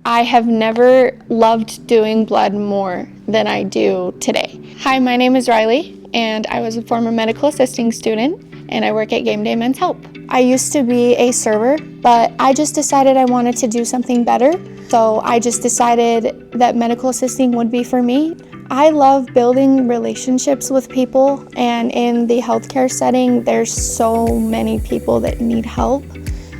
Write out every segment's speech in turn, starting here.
I have never loved doing blood more than I do today. Hi, my name is Riley, and I was a former medical assisting student, and I work at Game Day Men's Help. I used to be a server, but I just decided I wanted to do something better. So I just decided that medical assisting would be for me. I love building relationships with people, and in the healthcare setting, there's so many people that need help,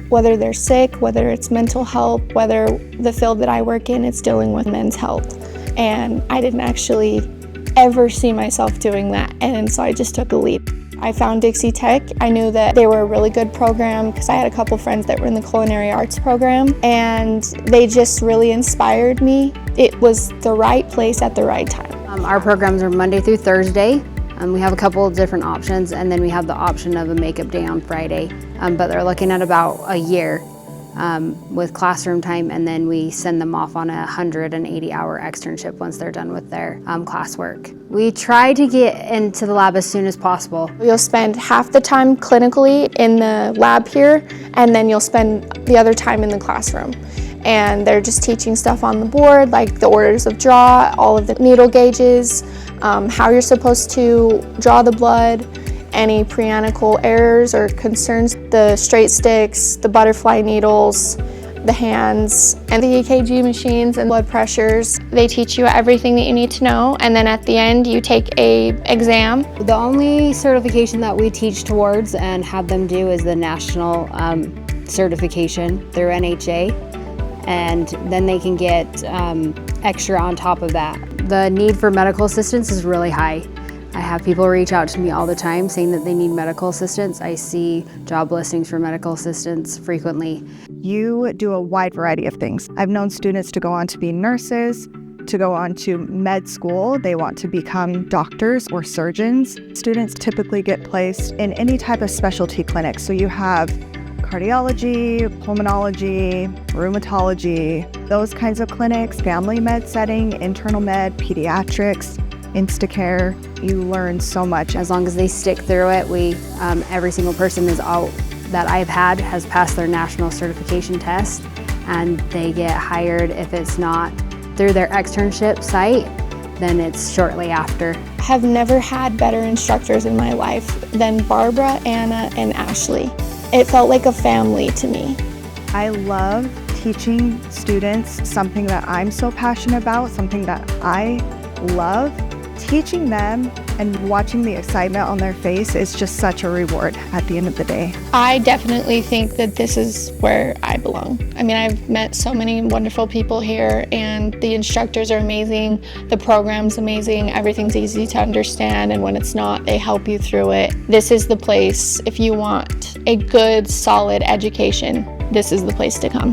whether they're sick, whether it's mental help, whether the field that I work in is dealing with men's health. And I didn't actually ever see myself doing that, and so I just took a leap. I found Dixie Tech. I knew that they were a really good program because I had a couple friends that were in the culinary arts program, and they just really inspired me. It was the right place at the right time. Our programs are Monday through Thursday. We have a couple of different options, and then we have the option of a makeup day on Friday. But they're looking at about a year with classroom time, and then we send them off on a 180-hour externship once they're done with their classwork. We try to get into the lab as soon as possible. You'll spend half the time clinically in the lab here, and then you'll spend the other time in the classroom. And they're just teaching stuff on the board, like the orders of draw, all of the needle gauges, how you're supposed to draw the blood, any preanatal errors or concerns, the straight sticks, the butterfly needles, the hands, and the EKG machines and blood pressures. They teach you everything that you need to know, and then at the end you take an exam. The only certification that we teach towards and have them do is the national certification through NHA, and then they can get extra on top of that. The need for medical assistance is really high. I have people reach out to me all the time saying that they need medical assistance. I see job listings for medical assistants frequently. You do a wide variety of things. I've known students to go on to be nurses, to go on to med school. They want to become doctors or surgeons. Students typically get placed in any type of specialty clinic. So you have cardiology, pulmonology, rheumatology, those kinds of clinics, family med setting, internal med, pediatrics, Instacare. You learn so much. As long as they stick through it, every single person that I've had has passed their national certification test, and they get hired. If it's not through their externship site, then it's shortly after. I have never had better instructors in my life than Barbara, Anna, and Ashley. It felt like a family to me. I love teaching students something that I'm so passionate about, something that I love. Teaching them and watching the excitement on their face is just such a reward at the end of the day. I definitely think that this is where I belong. I mean, I've met so many wonderful people here, and the instructors are amazing, the program's amazing, everything's easy to understand, and when it's not, they help you through it. This is the place. If you want a good, solid education, this is the place to come.